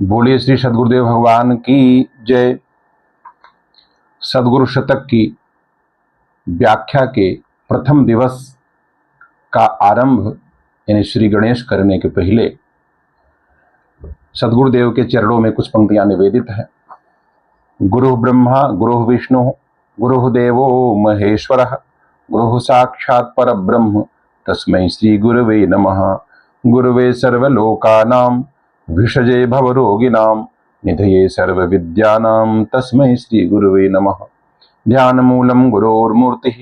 बोलिए श्री सदगुरुदेव भगवान की जय। सदगुरु शतक की व्याख्या के प्रथम दिवस का आरंभ यानी श्री गणेश करने के पहले सदगुरुदेव के चरणों में कुछ पंक्तियां निवेदित हैं। गुरु ब्रह्मा गुरु विष्णु गुरु देवो महेश्वरः गुरु साक्षात् परब्रह्म तस्मै श्री गुरवे नमः। गुरवे सर्वलोकानां विषजे भवरोगिणां निधये सर्वविद्यानां तस्मै श्री गुरवे नमः। ध्यानमूलं गुरोर्मूर्तिः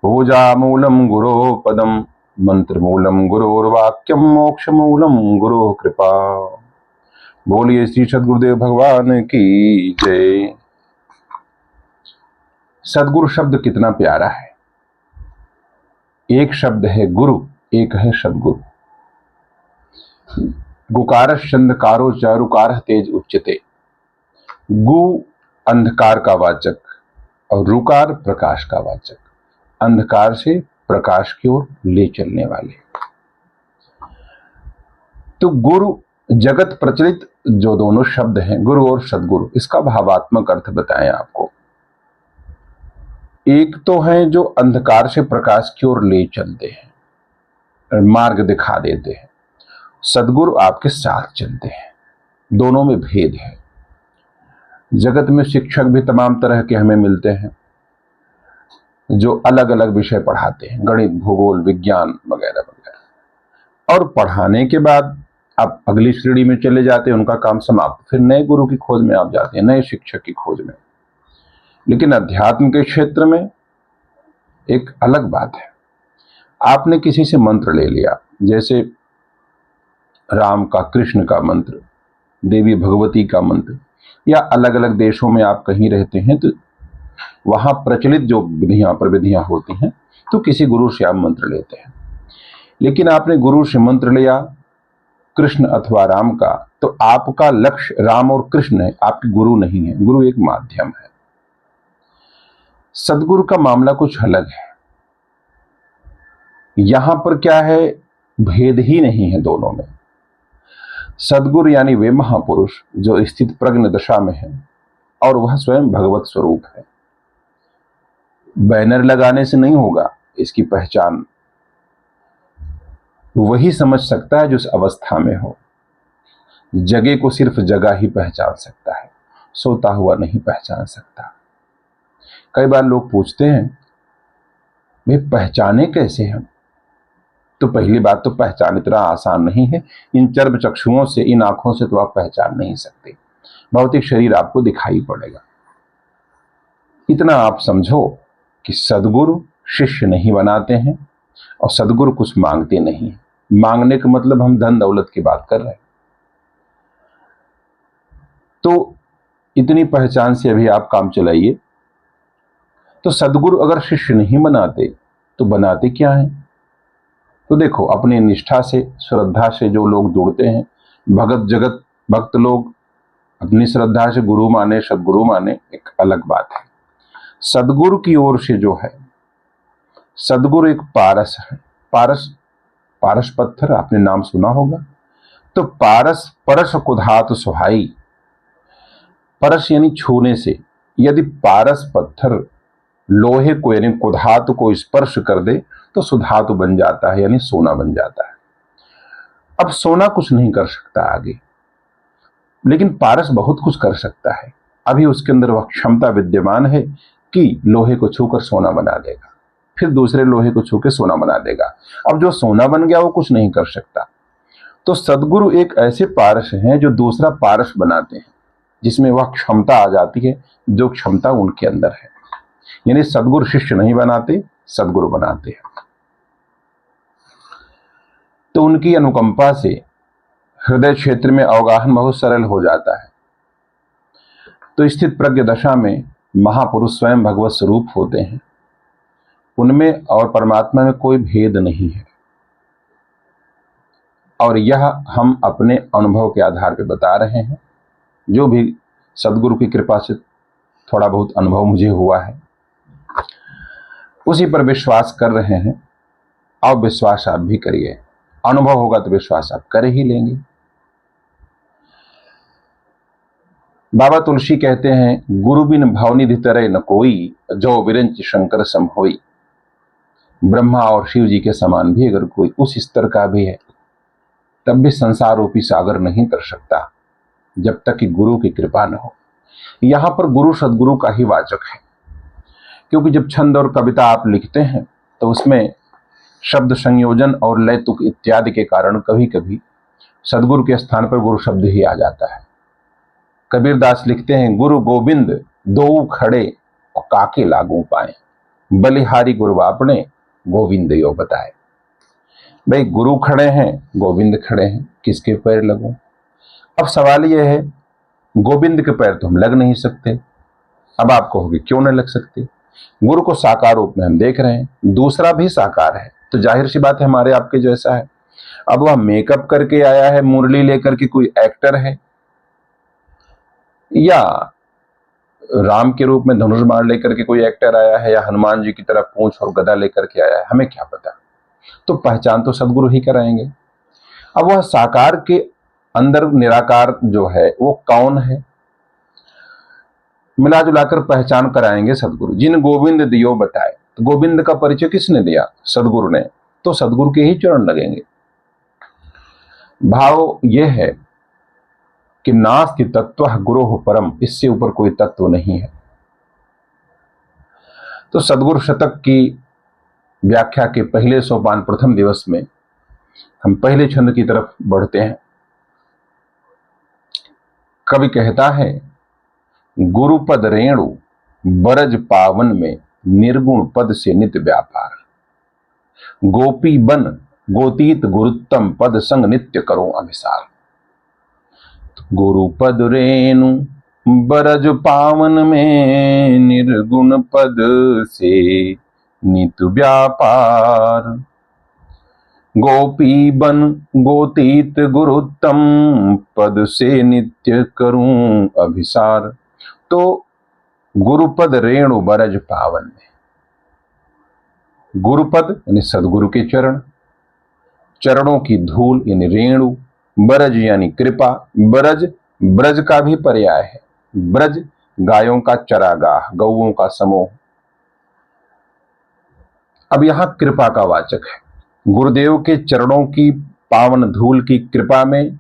पूजामूलं गुरोः पदं मंत्रमूलं गुरोर्वाक्यं मोक्षमूलं गुरोः कृपा। बोलिए श्री सदगुरुदेव भगवान की जय। सदगुरु शब्द कितना प्यारा है। एक शब्द है गुरु, एक है सदगुरु। गुकार छंदकारो चारुकार तेज उच्चते। गु अंधकार का वाचक और रुकार प्रकाश का वाचक, अंधकार से प्रकाश की ओर ले चलने वाले। तो गुरु जगत प्रचलित जो दोनों शब्द हैं गुरु और सदगुरु, इसका भावात्मक अर्थ बताएं आपको। एक तो है जो अंधकार से प्रकाश की ओर ले चलते हैं, मार्ग दिखा देते हैं। सदगुरु आपके साथ चलते हैं। दोनों में भेद है। जगत में शिक्षक भी तमाम तरह के हमें मिलते हैं जो अलग अलग विषय पढ़ाते हैं, गणित भूगोल विज्ञान वगैरह वगैरह, और पढ़ाने के बाद आप अगली श्रेणी में चले जाते हैं, उनका काम समाप्त। फिर नए गुरु की खोज में आप जाते हैं, नए शिक्षक की खोज में। लेकिन अध्यात्म के क्षेत्र में एक अलग बात है। आपने किसी से मंत्र ले लिया, जैसे राम का, कृष्ण का मंत्र, देवी भगवती का मंत्र, या अलग अलग देशों में आप कहीं रहते हैं तो वहां प्रचलित जो विधियां प्रविधियां होती हैं, तो किसी गुरु से आप मंत्र लेते हैं। लेकिन आपने गुरु से मंत्र लिया कृष्ण अथवा राम का, तो आपका लक्ष्य राम और कृष्ण है, आपके गुरु नहीं है। गुरु एक माध्यम है। सदगुरु का मामला कुछ अलग है। यहां पर क्या है, भेद ही नहीं है दोनों में। सदगुरु यानी वे महापुरुष जो स्थित प्रज्ञ दशा में है और वह स्वयं भगवत स्वरूप है। बैनर लगाने से नहीं होगा इसकी पहचान। वही समझ सकता है जो उस अवस्था में हो। जगह को सिर्फ जगह ही पहचान सकता है, सोता हुआ नहीं पहचान सकता। कई बार लोग पूछते हैं वे पहचाने कैसे हम? तो पहली बात तो पहचान इतना आसान नहीं है। इन चर्म चक्षुओं से, इन आंखों से तो आप पहचान नहीं सकते। भौतिक शरीर आपको दिखाई पड़ेगा। इतना आप समझो कि सदगुरु शिष्य नहीं बनाते हैं और सदगुरु कुछ मांगते नहीं हैं। मांगने का मतलब हम धन दौलत की बात कर रहे हैं। तो इतनी पहचान से अभी आप काम चलाइए। तो सदगुरु अगर शिष्य नहीं बनाते तो बनाते क्या है? तो देखो, अपनी निष्ठा से, श्रद्धा से जो लोग जुड़ते हैं, भगत जगत भक्त लोग अपनी श्रद्धा से गुरु माने, सदगुरु माने, एक अलग बात है। सदगुरु की ओर से जो है, सदगुरु एक पारस है। पारस, पारस पत्थर आपने नाम सुना होगा। तो पारस परस कुधात सुहाई। परस यानी छूने से। यदि पारस पत्थर लोहे को यानी कुधातु को स्पर्श कर दे तो सुधातु बन जाता है, यानी सोना बन जाता है। अब सोना कुछ नहीं कर सकता आगे, लेकिन पारस बहुत कुछ कर सकता है। अभी उसके अंदर वह क्षमता विद्यमान है कि लोहे को छूकर सोना बना देगा, फिर दूसरे लोहे को छू के सोना बना देगा। अब जो सोना बन गया वो कुछ नहीं कर सकता। तो सदगुरु एक ऐसे पारस हैं जो दूसरा पारस बनाते हैं, जिसमें वह क्षमता आ जाती है जो क्षमता उनके अंदर है। यानी सदगुरु शिष्य नहीं बनाते, सदगुरु बनाते हैं। तो उनकी अनुकंपा से हृदय क्षेत्र में अवगाहन बहुत सरल हो जाता है। तो स्थित प्रज्ञ दशा में महापुरुष स्वयं भगवत स्वरूप होते हैं। उनमें और परमात्मा में कोई भेद नहीं है। और यह हम अपने अनुभव के आधार पर बता रहे हैं। जो भी सदगुरु की कृपा से थोड़ा बहुत अनुभव मुझे हुआ है, उसी पर विश्वास कर रहे हैं। और विश्वास आप भी करिए। अनुभव होगा तो विश्वास आप कर ही लेंगे। बाबा तुलसी कहते हैं, गुरु बिन भावनिधि तरह न कोई, जो विरंच शंकर सम होई। ब्रह्मा और शिव जी के समान भी अगर कोई उस स्तर का भी है, तब भी संसार रूपी सागर नहीं तर सकता जब तक कि गुरु की कृपा न हो। यहां पर गुरु सदगुरु का ही वाचक है, क्योंकि जब छंद और कविता आप लिखते हैं तो उसमें शब्द संयोजन और लय तुक इत्यादि के कारण कभी कभी सदगुरु के स्थान पर गुरु शब्द ही आ जाता है। कबीरदास लिखते हैं, गुरु गोविंद दो खड़े काके लागू पाए, बलिहारी गुरु आपने गोविंद यो बताए। भाई गुरु खड़े हैं, गोविंद खड़े हैं, किसके पैर लगूं? अब सवाल यह है, गोविंद के पैर तो हम लग नहीं सकते। अब आप कहोगे क्यों नहीं लग सकते? गुरु को साकार रूप में हम देख रहे हैं, दूसरा भी साकार है, तो जाहिर सी बात है हमारे आपके जैसा है। अब वह मेकअप करके आया है, मुरली लेकर के कोई एक्टर है, या राम के रूप में धनुष बाण लेकर के कोई एक्टर आया है, या हनुमान जी की तरह पूंछ और गदा लेकर के आया है, हमें क्या पता। तो पहचान तो सदगुरु ही कराएंगे। अब वह साकार के अंदर निराकार जो है वो कौन है, मिला जुलाकर पहचान कराएंगे सदगुरु। जिन गोविंद दियो बताए, तो गोविंद का परिचय किसने दिया? सदगुरु ने। तो सदगुरु के ही चरण लगेंगे। भाव यह है कि नास्ति तत्व गुरु परम, इससे ऊपर कोई तत्व नहीं है। तो सदगुरु शतक की व्याख्या के पहले सोपान प्रथम दिवस में हम पहले छंद की तरफ बढ़ते हैं। कवि कहता है, गुरुपद रेणु बरज पावन में, निर्गुण पद से नित्य व्यापार। गोपी बन गोतीत गुरुत्तम, पद संग नित्य करो अभिसार। गुरुपद रेणु बरज पावन में, निर्गुण पद से नित्य व्यापार। गोपी बन गोतीत गुरुत्तम, पद से नित्य करूं अभिसार। तो गुरुपद रेणु बरज पावन में, गुरुपद यानी सदगुरु के चरण, चरणों की धूल यानी रेणु, बरज यानी कृपा। बरज ब्रज का भी पर्याय है। ब्रज गायों का चरागाह, गौओं का समूह। अब यहां कृपा का वाचक है। गुरुदेव के चरणों की पावन धूल की कृपा में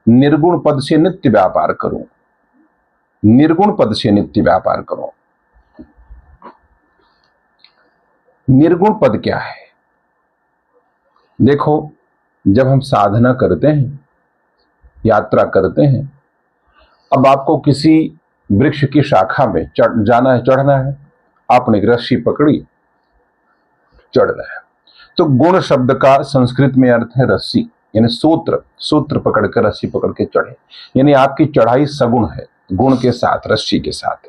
निर्गुण पद से नित्य व्यापार करूं। निर्गुण पद से नित्य व्यापार करो। निर्गुण पद क्या है? देखो, जब हम साधना करते हैं, यात्रा करते हैं, अब आपको किसी वृक्ष की शाखा में जाना है, चढ़ना है, आपने एक रस्सी पकड़ी, चढ़ रहा है। तो गुण शब्द का संस्कृत में अर्थ है रस्सी, यानी सूत्र। सूत्र पकड़कर रस्सी पकड़ के चढ़े, यानी आपकी चढ़ाई सगुण है, गुण के साथ, रस्सी के साथ।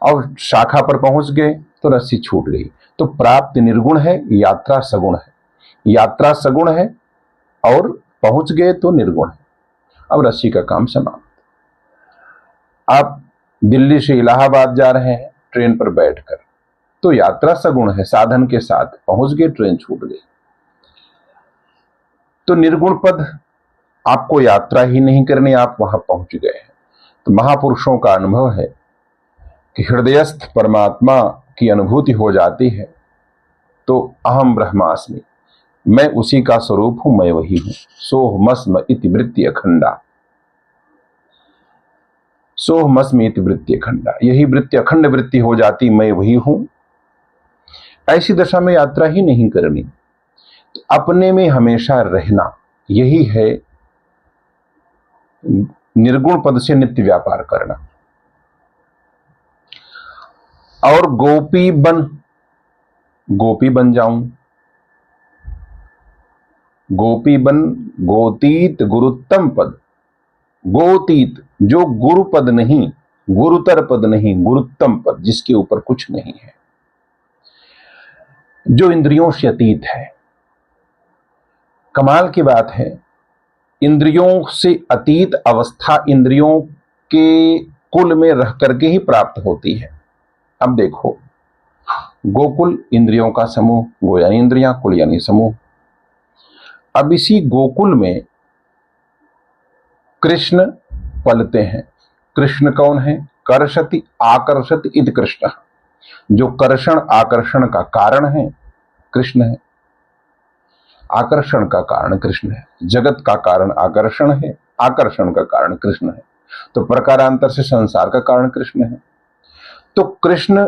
और शाखा पर पहुंच गए तो रस्सी छूट गई। तो प्राप्ति निर्गुण है, यात्रा सगुण है। यात्रा सगुण है और पहुंच गए तो निर्गुण है। अब रस्सी का काम समाप्त। आप दिल्ली से इलाहाबाद जा रहे हैं ट्रेन पर बैठकर, तो यात्रा सगुण है, साधन के साथ पहुंच गए, ट्रेन छूट गई। तो निर्गुण पद, आपको यात्रा ही नहीं करनी, आप वहां पहुंच गए हैं। तो महापुरुषों का अनुभव है कि हृदयस्थ परमात्मा की अनुभूति हो जाती है तो अहम ब्रह्मास्मि, मैं उसी का स्वरूप हूं, मैं वही हूं। सोहमस्म इति वृत्ति अखंडा, सोहमस्म इति वृत्ति अखंडा, यही वृत्ति अखंड वृत्ति हो जाती, मैं वही हूं। ऐसी दशा में यात्रा ही नहीं करनी, तो अपने में हमेशा रहना, यही है निर्गुण पद से नित्य व्यापार करना। और गोपी बन जाऊं, गोपी बन गोतीत गुरुत्तम पद। गोतीत, जो गुरु पद नहीं, गुरुतर पद नहीं, गुरुत्तम पद, जिसके ऊपर कुछ नहीं है, जो इंद्रियों से अतीत है। कमाल की बात है, इंद्रियों से अतीत अवस्था इंद्रियों के कुल में रह करके ही प्राप्त होती है। अब देखो, गोकुल इंद्रियों का समूह, गो यानी इंद्रियां, कुल यानी समूह। अब इसी गोकुल में कृष्ण पलते हैं, कृष्ण कौन है? कर्षति आकर्षति इति कृष्ण। जो कर्षण आकर्षण का कारण है कृष्ण है, आकर्षण का कारण कृष्ण है, जगत का कारण आकर्षण है, आकर्षण का कारण कृष्ण है, तो प्रकारांतर से संसार का कारण कृष्ण है। तो कृष्ण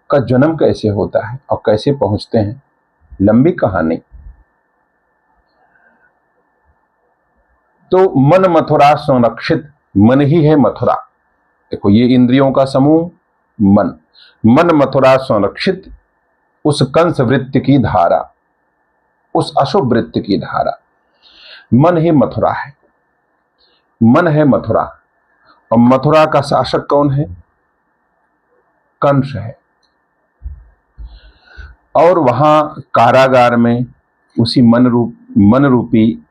का जन्म कैसे होता है और कैसे पहुंचते हैं, लंबी कहानी। तो मन मथुरा संरक्षित, मन ही है मथुरा। देखो ये इंद्रियों का समूह मन, मन मथुरा संरक्षित, उस कंस वृत्ति की धारा, उस अशुभ वृत्ति की धारा, मन ही मथुरा है, मन है मथुरा। और मथुरा का शासक कौन है? कंस है। और वहां कारागार में, उसी मन रूपी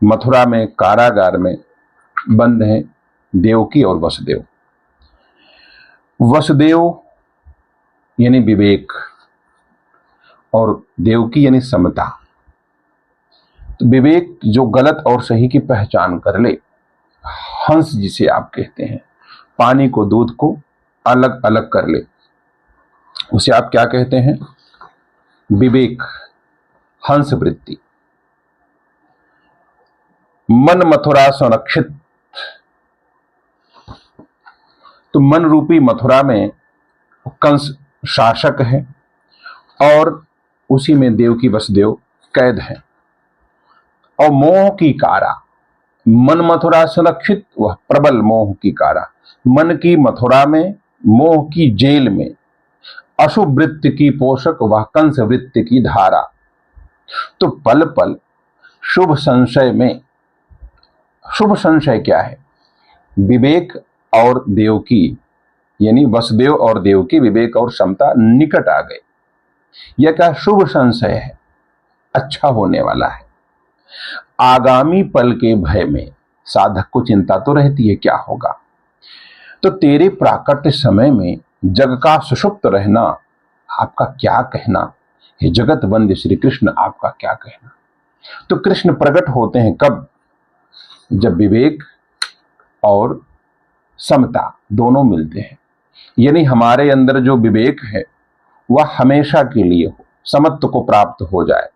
मथुरा में कारागार में बंद हैं देवकी और वसुदेव। वसुदेव यानी विवेक और देवकी यानी समता। तो विवेक जो गलत और सही की पहचान कर ले, हंस जिसे आप कहते हैं, पानी को दूध को अलग अलग कर ले, उसे आप क्या कहते हैं? विवेक, हंस वृत्ति। मन मथुरा संरक्षित, तो मन रूपी मथुरा में कंस शासक है और उसी में देवकी वसुदेव कैद है। और मोह की कारा, मन मथुरा संरक्षित, वह प्रबल मोह की कारा, मन की मथुरा में, मोह की जेल में, अशुभ वृत्ति की पोषक वह कंस वृत्ति की धारा। तो पल पल शुभ संशय में, शुभ संशय क्या है? विवेक और देवकी यानी वसुदेव और देवकी, विवेक और समता निकट आ गए। यह क्या शुभ संशय है? अच्छा होने वाला है। आगामी पल के भय में साधक को चिंता तो रहती है, क्या होगा। तो तेरे प्राकट्य समय में जग का सुषुप्त रहना, आपका क्या कहना? हे जगत वंद्य श्री कृष्ण, आपका क्या कहना? तो कृष्ण प्रकट होते हैं कब? जब विवेक और समता दोनों मिलते हैं, यानी हमारे अंदर जो विवेक है वह हमेशा के लिए हो, समत्व को प्राप्त हो जाए।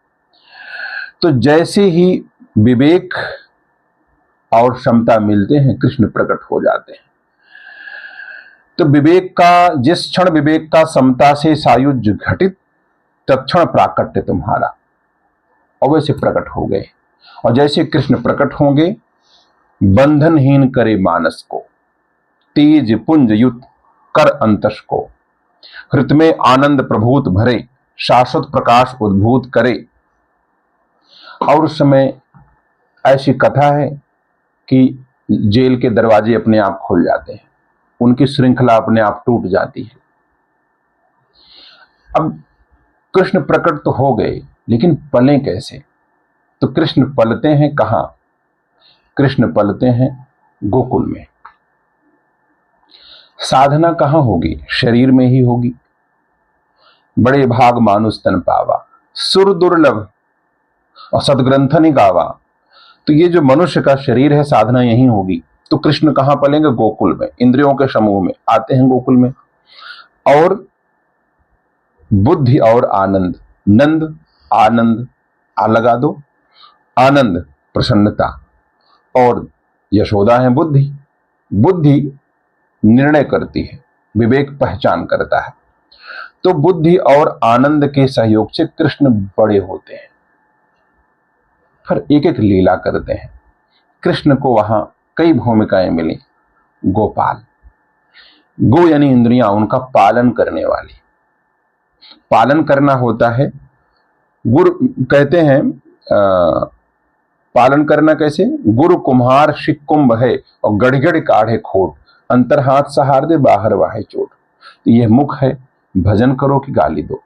तो जैसे ही विवेक और क्षमता मिलते हैं, कृष्ण प्रकट हो जाते हैं। तो विवेक का, जिस क्षण विवेक का समता से सायुज्य घटित, तत्क्षण प्राकट्य तुम्हारा, और वैसे प्रकट हो गए। और जैसे कृष्ण प्रकट होंगे, बंधनहीन करे मानस को, तेज पुंज युत कर अंतस को, हृत में आनंद प्रभूत भरे, शाश्वत प्रकाश उद्भूत करे। और उस समय ऐसी कथा है कि जेल के दरवाजे अपने आप खुल जाते हैं, उनकी श्रृंखला अपने आप टूट जाती है। अब कृष्ण प्रकट तो हो गए, लेकिन पले कैसे? तो कृष्ण पलते हैं कहां? कृष्ण पलते हैं गोकुल में। साधना कहां होगी? शरीर में ही होगी। बड़े भाग मानुष तन पावा, सुर दुर्लभ और सदग्रंथ नि गावा। तो ये जो मनुष्य का शरीर है, साधना यहीं होगी। तो कृष्ण कहां पलेंगे? गोकुल में, इंद्रियों के समूह में आते हैं गोकुल में। और बुद्धि और आनंद, नंद आनंद आ लगा दो, आनंद प्रसन्नता, और यशोदा है बुद्धि। बुद्धि निर्णय करती है, विवेक पहचान करता है। तो बुद्धि और आनंद के सहयोग से कृष्ण बड़े होते हैं, फिर एक एक लीला करते हैं। कृष्ण को वहां कई भूमिकाएं मिली। गोपाल, गो यानी इंद्रियां, उनका पालन करने वाली। पालन करना होता है, गुरु कहते हैं पालन करना कैसे? गुरु कुम्हार शिक कुंभ है, और गढ़गढ़ काढ़े खोट, अंतर हाथ सहार दे बाहर वाहे चोट। तो यह मुख है, भजन करो कि गाली दो।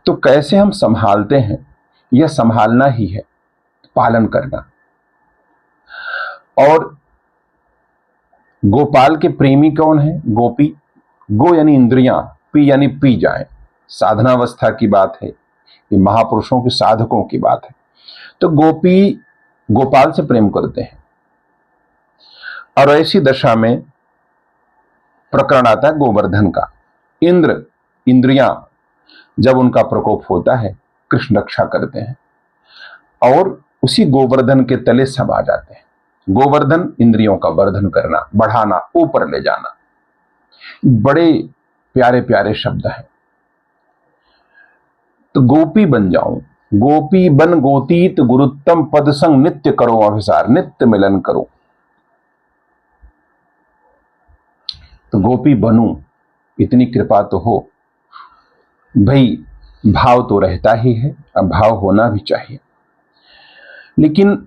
तो कैसे हम संभालते हैं, यह संभालना ही है, पालन करना। और गोपाल के प्रेमी कौन है? गोपी। गो यानी इंद्रियां, पी यानी पी जाए, साधनावस्था की बात है, ये महापुरुषों के साधकों की बात है। तो गोपी गोपाल से प्रेम करते हैं। और ऐसी दशा में प्रकरण आता है गोवर्धन का। इंद्रियां जब उनका प्रकोप होता है, कृष्ण रक्षा करते हैं और उसी गोवर्धन के तले सब आ जाते हैं। गोवर्धन इंद्रियों का वर्धन करना, बढ़ाना, ऊपर ले जाना, बड़े प्यारे प्यारे शब्द हैं। तो गोपी बन जाऊं, गोपी बन गोतीत गुरुत्तम पद संग नित्य करो अभिसार, नित्य मिलन करो। तो गोपी बनूं, इतनी कृपा तो हो भाई। भाव तो रहता ही है, अब भाव होना भी चाहिए, लेकिन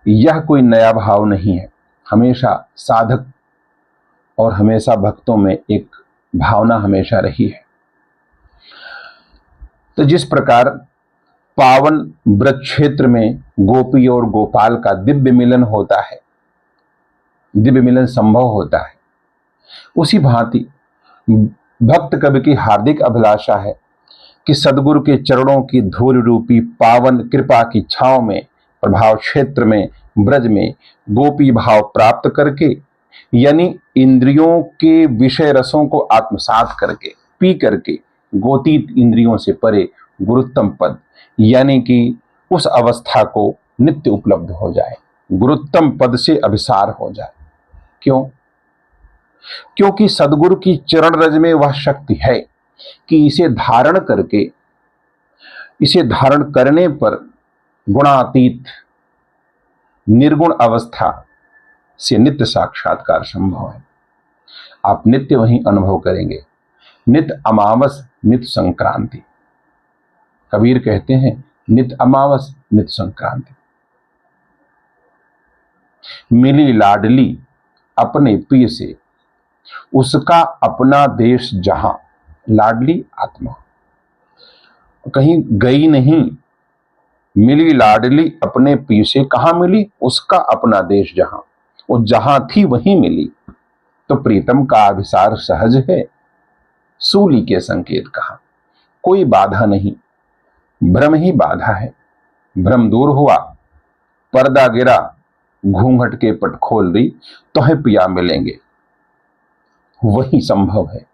यह कोई नया भाव नहीं है। हमेशा साधक और हमेशा भक्तों में एक भावना हमेशा रही है। तो जिस प्रकार पावन ब्रज क्षेत्र में गोपी और गोपाल का दिव्य मिलन होता है, दिव्य मिलन संभव होता है, उसी भांति भक्त कवि की हार्दिक अभिलाषा है कि सदगुरु के चरणों की धूल रूपी पावन कृपा की छांव में, प्रभाव क्षेत्र में, ब्रज में गोपी भाव प्राप्त करके, यानी इंद्रियों के विषय रसों को आत्मसात करके, पी करके, गोतीत इंद्रियों से परे गुरुत्तम पद, यानी कि उस अवस्था को नित्य उपलब्ध हो जाए, गुरुत्तम पद से अभिसार हो जाए। क्यों? क्योंकि सदगुरु की चरण रज में वह शक्ति है कि इसे धारण करके, इसे धारण करने पर गुणातीत निर्गुण अवस्था से नित्य साक्षात्कार संभव है। आप नित्य वहीं अनुभव करेंगे, नित्य अमावस नित्य संक्रांति। कबीर कहते हैं नित्य अमावस नित्य संक्रांति। मिली लाडली अपने प्रिय से, उसका अपना देश जहां। लाडली आत्मा कहीं गई नहीं, मिली लाडली अपने प्रिय से। कहां मिली? उसका अपना देश जहां। वो जहां थी वहीं मिली। तो प्रीतम का अभिसार सहज है, सूली के संकेत कहा। कोई बाधा नहीं, भ्रम ही बाधा है। भ्रम दूर हुआ, पर्दा गिरा, घूंघट के पट खोल रही, तो है पिया मिलेंगे। वही संभव है,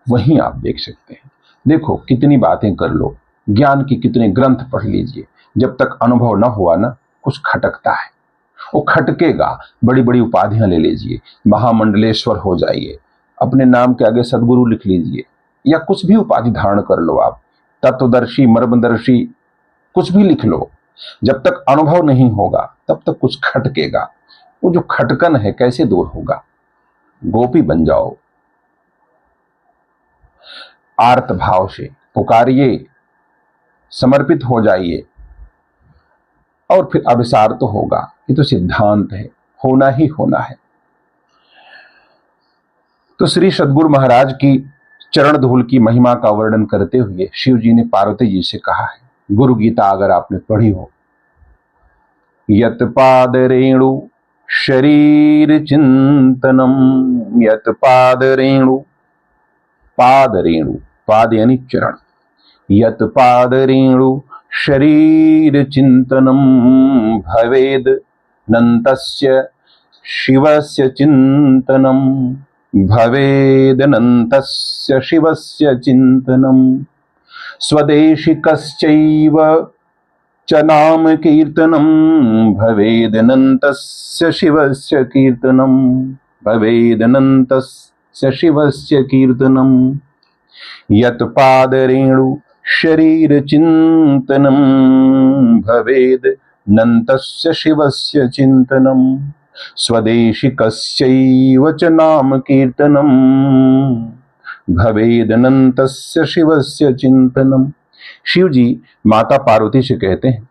वहीं आप देख सकते हैं। देखो कितनी बातें कर लो, ज्ञान की कितने ग्रंथ पढ़ लीजिए, जब तक अनुभव न हुआ ना, कुछ खटकता है। वो खटकेगा। बड़ी बड़ी उपाधियां ले लीजिए, महामंडलेश्वर हो जाइए, अपने नाम के आगे सदगुरु लिख लीजिए, या कुछ भी उपाधि धारण कर लो आप, तत्वदर्शी, मर्मदर्शी, कुछ भी लिख लो। जब तक अनुभव नहीं होगा तब तक कुछ खटकेगा। वो जो खटकन है कैसे दूर होगा? गोपी बन जाओ, आर्त भाव से पुकारिए, समर्पित हो जाइए, और फिर अभिसार तो होगा। ये तो सिद्धांत है, होना ही होना है। तो श्री सद्गुरु महाराज की चरण धूल की महिमा का वर्णन करते हुए शिव जी ने पार्वती जी से कहा है, गुरु गीता अगर आपने पढ़ी हो, यत पाद रेणु शरीर चिंतनम, यत पाद रेणु, पाद रेणु, पाद यानी चरण, यत पाद रेणु शरीर चिंतनम भवेद नंतस्य शिवस्य चिंतनम, भवेदनन्तस्य शिवस्य चिंतनम, स्वदेशिकश्चैव च नाम कीर्तनम, भवेदनन्तस्य शिवस्य कीर्तनम, भवेदनन्तस्य शिवस्य कीर्तनम, यत् पादरेणु शरीर चिंतनम, भवेद नन्तस्य शिवस्य चिंतनम, स्वदेशिकस्यैव च नाम कीर्तनम, भवेदनन्तस्य शिवस्य चिंतनम। शिव जी माता पार्वती से कहते हैं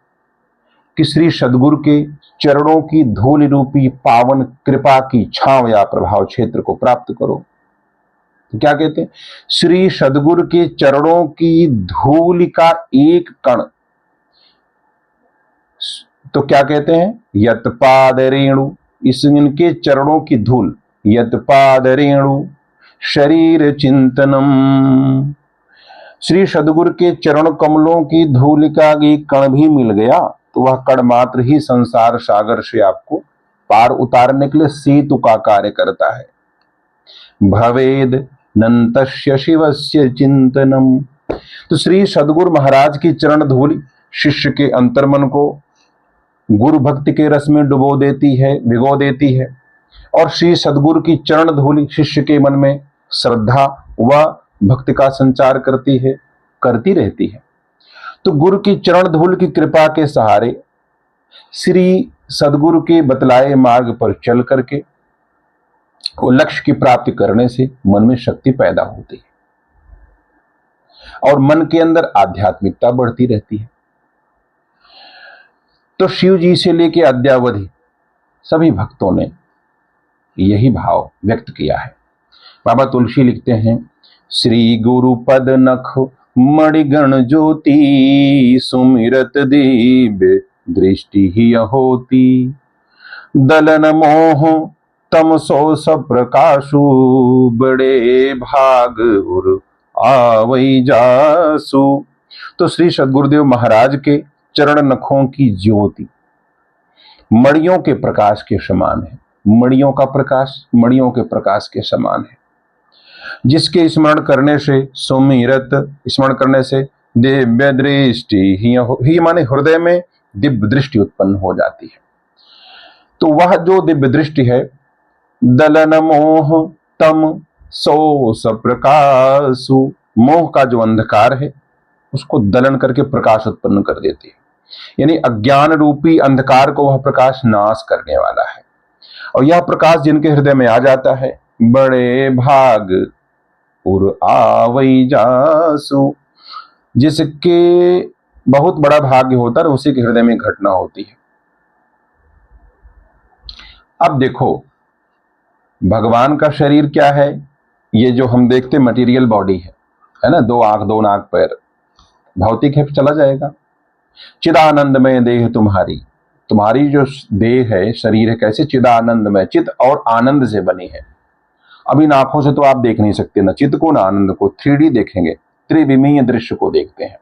कि श्री सद्गुरु के चरणों की धूल रूपी पावन कृपा की छांव या प्रभाव क्षेत्र को प्राप्त करो। तो क्या कहते हैं? श्री सद्गुरु के चरणों की धूल का एक कण, तो क्या कहते हैं? यत पाद रेणु, इनके चरणों की धूल, यत पाद रेणु शरीर चिंतनम, श्री सद्गुरु के चरण कमलों की धूल का एक कण भी मिल गया तो वह कण मात्र ही संसार सागर से आपको पार उतारने के लिए सेतु का कार्य करता है। भवेद नंतस्य शिवस्य चिंतनम। तो श्री सद्गुरु महाराज की चरण धूलि शिष्य के अंतर्मन को गुरु भक्ति के रस में डुबो देती है, भिगो देती है, और श्री सद्गुरु की चरण धूलि शिष्य के मन में श्रद्धा व भक्ति का संचार करती है, करती रहती है। तो गुरु की चरण धूल की कृपा के सहारे श्री सद्गुरु के बतलाए मार्ग पर चल करके वो लक्ष्य की प्राप्ति करने से मन में शक्ति पैदा होती है और मन के अंदर आध्यात्मिकता बढ़ती रहती है। तो शिव जी से लेके अद्यावधि सभी भक्तों ने यही भाव व्यक्त किया है। बाबा तुलसी लिखते हैं, श्री गुरु पद नख मणिगण ज्योति, सुमिरत दिव्य दृष्टि ही होती, दलन मोह तमसो सब प्रकाशु, बड़े भाग उर आवई जासु। तो श्री सद्गुरुदेव महाराज के चरण नखों की ज्योति मणियों के प्रकाश के समान है। मणियों का प्रकाश मणियों के प्रकाश के समान है, जिसके स्मरण करने से, सुमिरत स्मरण करने से दिव्य दृष्टि ही माने हृदय में दिव्य दृष्टि उत्पन्न हो जाती है। तो वह जो दिव्य दृष्टि है, दलन मोह तम सो सप्रकाशु, मोह का जो अंधकार है उसको दलन करके प्रकाश उत्पन्न कर देती है। यानी अज्ञान रूपी अंधकार को वह प्रकाश नाश करने वाला है। और यह प्रकाश जिनके हृदय में आ जाता है, बड़े भाग उर आवई जासु, जिसके बहुत बड़ा भाग्य होता है, उसी के हृदय में घटना होती है। अब देखो, भगवान का शरीर क्या है? ये जो हम देखते मटेरियल बॉडी है ना, 2 आंख 2 नाक पैर, भौतिक है, चला जाएगा। चिदानंदमय देह तुम्हारी जो देह है, शरीर है, कैसे चिदानंदमय, चित और आनंद से बनी है। अब इन आंखों से तो आप देख नहीं सकते, ना चित को ना आनंद को, 3D देखेंगे, त्रिविमीय दृश्य को देखते हैं।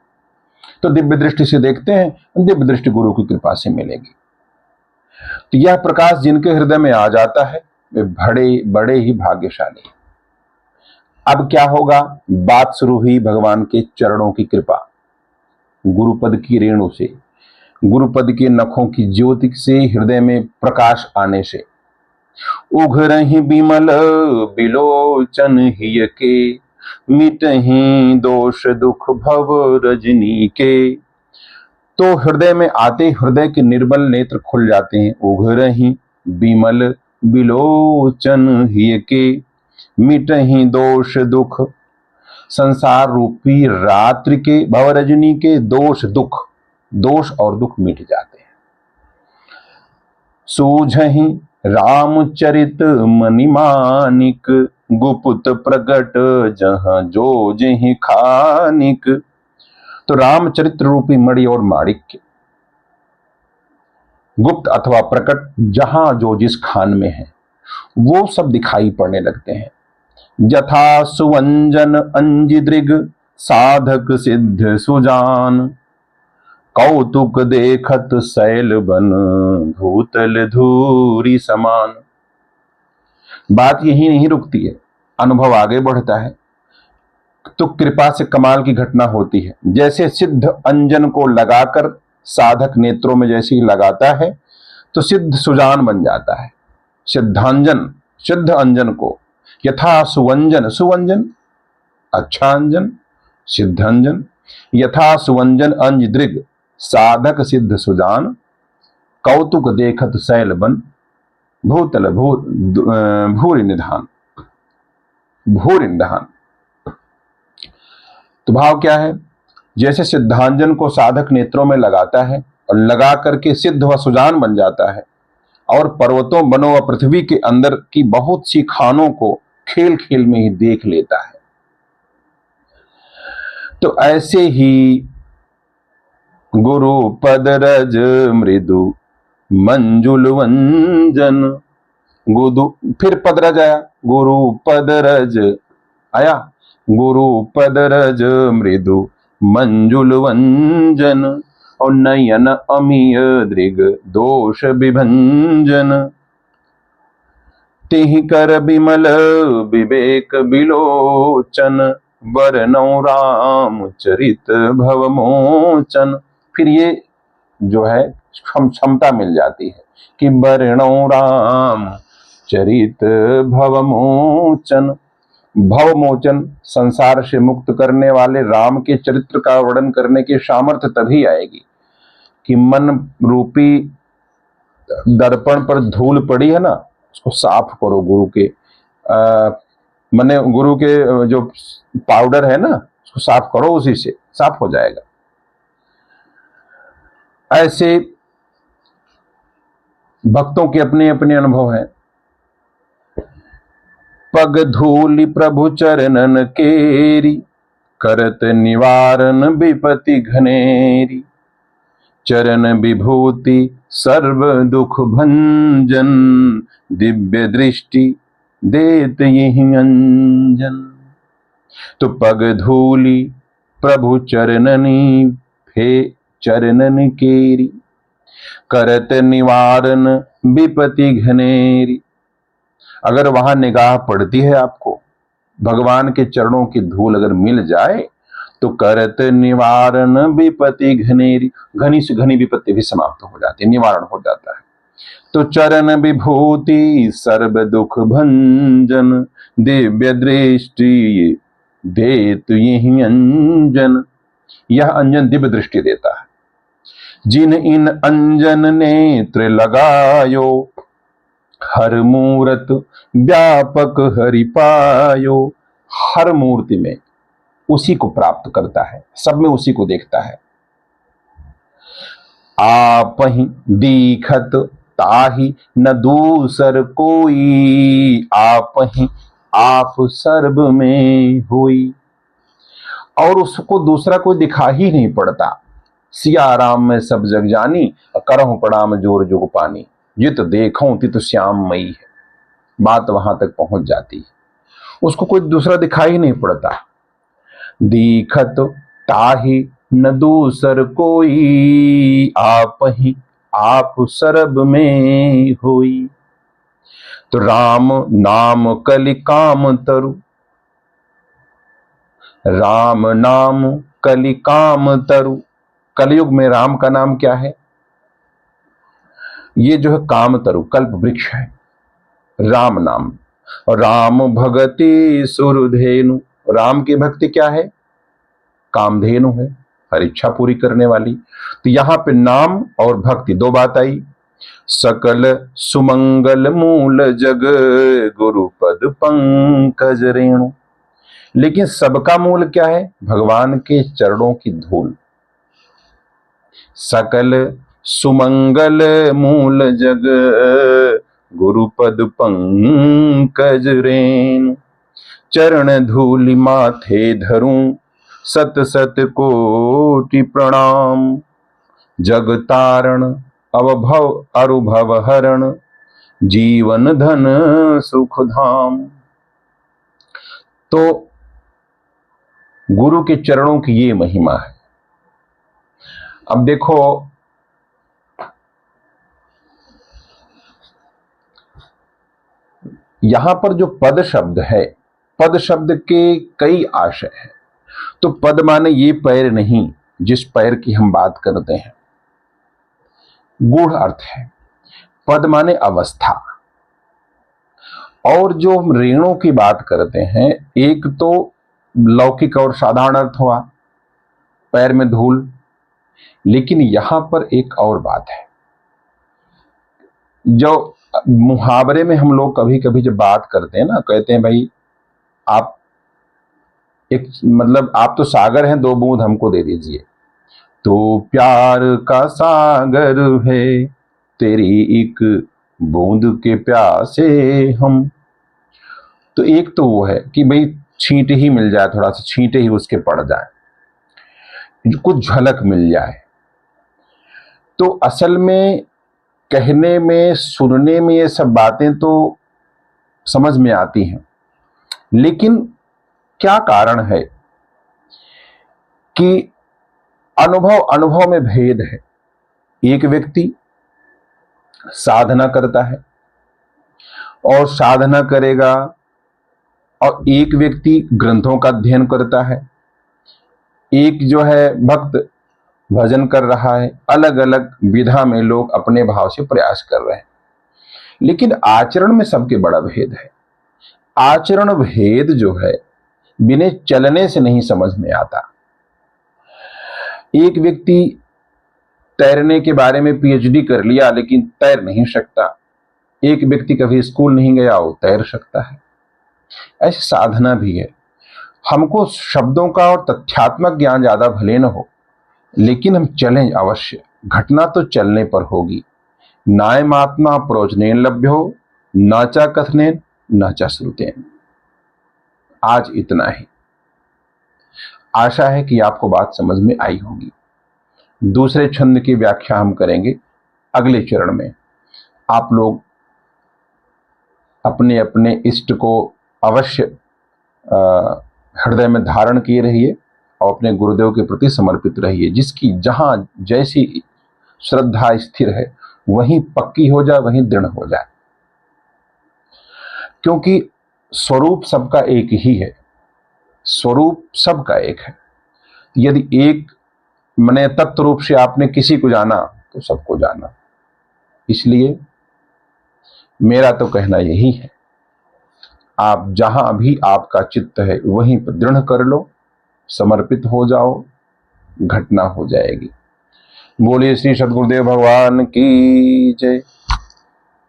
तो दिव्य दृष्टि से देखते हैं, दिव्य दृष्टि गुरु की कृपा से मिलेगी। तो यह प्रकाश जिनके हृदय में आ जाता है वे बड़े बड़े ही भाग्यशाली। अब क्या होगा? बात शुरू हुई भगवान के चरणों की कृपा, गुरुपद की रेणु से, गुरुपद के नखों की ज्योति से, हृदय में प्रकाश आने से। उघरहि बिमल बिलोचन हिय के, मिटहि दोष दुख भव रजनी के। तो हृदय में आते हृदय के निर्मल नेत्र खुल जाते हैं। उघरहि बिमल बिलोचन हिय के, मिटहि दोष दुख, संसार रूपी रात्रि के, भवरजनी के दोष दुख, दोष और दुख मिट जाते हैं। सूझहि रामचरित मणिमानिक, गुप्त प्रगट जहां जो जहि खानिक। तो रामचरित्र रूपी मणि और माणिक्य, गुप्त अथवा प्रकट, जहां जो जिस खान में है, वो सब दिखाई पड़ने लगते हैं। जथा सुवंजन अंजिदृग, साधक सिद्ध सुजान, कौतुक देखत शैल बन, भूतल धूरी समान। बात यही नहीं रुकती है, अनुभव आगे बढ़ता है। तो कृपा से कमाल की घटना होती है। जैसे सिद्ध अंजन को लगाकर साधक नेत्रों में जैसे ही लगाता है तो सिद्ध सुजान बन जाता है। सिद्धांजन, सिद्ध अंजन को, यथा सुवंजन, सुवंजन अच्छा अंजन, सिद्धांजन, यथा सुवंजन अंज दृग, साधक सिद्ध सुजान, कौतुक देखत शैल बन, भूतल भूरि निधान, भूरि निधान। तो भाव क्या है? जैसे सिद्धांजन को साधक नेत्रों में लगाता है और लगा करके सिद्ध व सुजान बन जाता है, और पर्वतों, वनों व पृथ्वी के अंदर की बहुत सी खानों को खेल खेल में ही देख लेता है। तो ऐसे ही गुरु पद रज मृदु मंजुल वंजन, गुरु, फिर पद रज आया, गुरु पद रज आया, गुरु पद रज मृदु मंजुल वंजन, और नयन अमीय दृग दोष विभंजन। तिहि कर बिमल विवेक बिलोचन, बरनौ राम चरित भव मोचन। फिर ये जो है क्षमता मिल जाती है कि बरनौ राम चरित भव मोचन। भव मोचन, संसार से मुक्त करने वाले राम के चरित्र का वर्णन करने की सामर्थ्य तभी आएगी कि मन रूपी दर्पण पर धूल पड़ी है ना, उसको साफ करो। गुरु के मने गुरु के जो पाउडर है ना, उसको साफ करो, उसी से साफ हो जाएगा। ऐसे भक्तों के अपने अपने अनुभव हैं। पग धूलि प्रभु चरणन केरी, करत निवारण विपति घनेरी। चरण विभूति सर्व दुख भंजन, दिव्य दृष्टि देत यहि अंजन। तो पग धूलि प्रभु चरणनी, फे चरणन केरी, करत निवारण विपति घनेरी। अगर वहां निगाह पड़ती है आपको, भगवान के चरणों की धूल अगर मिल जाए, तो करत निवारण विपति घनेरी, घनी से घनी विपत्ति भी समाप्त हो जाती है, निवारण हो जाता है। तो चरण विभूति सर्व दुख भंजन, दिव्य दृष्टि देत यहि अंजन। यह अंजन दिव्य दृष्टि देता है। जिन इन अंजन नेत्र लगायो, हर मूरत व्यापक हरि पायो। हर मूर्ति में उसी को प्राप्त करता है, सब में उसी को देखता है। आपहि दीखत ताहि न दूसर कोई, आपहि आप सर्ब में हुई। और उसको दूसरा कोई दिखा ही नहीं पड़ता। सिया राम में सब जग जानी, करहु प्रणाम जोर जुग पानी। ये तो देखो ती तो श्याम मई है, बात वहां तक पहुंच जाती है, उसको कोई दूसरा दिखाई नहीं पड़ता। दीखत ताहि न दूसर कोई, आप ही आप सर्ब में होई। तो राम नाम कलि काम तरु, राम नाम कलि काम तरु। कलयुग में राम का नाम क्या है? ये जो है काम तरु, कल्प वृक्ष है राम नाम। राम भगति सुरधेनु, राम की भक्ति क्या है? कामधेनु है, हर इच्छा पूरी करने वाली। तो यहां पे नाम और भक्ति दो बात आई। सकल सुमंगल मूल जग, गुरु पद पंकज रेणु। लेकिन सबका मूल क्या है? भगवान के चरणों की धूल। सकल सुमंगल मूल जग, गुरुपद पंकज रेणु। चरण धूलि माथे धरूं, सत सत कोटि प्रणाम। जग तारण अवभव अरुभव हरण, जीवन धन सुख धाम। तो गुरु के चरणों की ये महिमा है। अब देखो, यहां पर जो पद शब्द है, पद शब्द के कई आशय हैं। तो पद माने ये पैर नहीं जिस पैर की हम बात करते हैं, गूढ़ अर्थ है। पद माने अवस्था। और जो हम रेणु की बात करते हैं, एक तो लौकिक और साधारण अर्थ हुआ, पैर में धूल। लेकिन यहां पर एक और बात है, जो मुहावरे में हम लोग कभी कभी जब बात करते हैं ना, कहते हैं भाई आप एक मतलब आप तो सागर हैं, दो बूंद हमको दे दीजिए। तो प्यार का सागर है, तेरी एक बूंद के प्यासे हम। तो एक तो वो है कि भाई छींटे ही मिल जाए, थोड़ा सा छींटे ही उसके पड़ जाए, कुछ झलक मिल जाए। तो असल में कहने में, सुनने में ये सब बातें तो समझ में आती हैं, लेकिन क्या कारण है कि अनुभव अनुभव में भेद है। एक व्यक्ति साधना करता है, और साधना करेगा, और एक व्यक्ति ग्रंथों का अध्ययन करता है, एक जो है भक्त भजन कर रहा है, अलग अलग विधा में लोग अपने भाव से प्रयास कर रहे हैं, लेकिन आचरण में सबके बड़ा भेद है। आचरण भेद जो है बिना चलने से नहीं समझ में आता। एक व्यक्ति तैरने के बारे में पीएचडी कर लिया लेकिन तैर नहीं सकता, एक व्यक्ति कभी स्कूल नहीं गया वो तैर सकता है। ऐसी साधना भी है। हमको शब्दों का और तथ्यात्मक ज्ञान ज्यादा भले न हो, लेकिन हम चलें अवश्य। घटना तो चलने पर होगी। नायमात्मा प्रोजनेन लभ्यो नाचा कथनेन नाचा श्रुतेन। आज इतना ही। आशा है कि आपको बात समझ में आई होगी। दूसरे छंद की व्याख्या हम करेंगे अगले चरण में। आप लोग अपने अपने इष्ट को अवश्य हृदय में धारण किए रहिए और अपने गुरुदेव के प्रति समर्पित रहिए। जिसकी जहां जैसी श्रद्धा स्थिर है वहीं पक्की हो जाए, वहीं दृढ़ हो जाए, क्योंकि स्वरूप सबका एक ही है। स्वरूप सबका एक है। यदि एक मने तत्व रूप से आपने किसी को जाना तो सबको जाना। इसलिए मेरा तो कहना यही है, आप जहां भी आपका चित्त है वहीं पर दृढ़ कर लो, समर्पित हो जाओ, घटना हो जाएगी। बोलिए श्री सद्गुरुदेव भगवान की जय।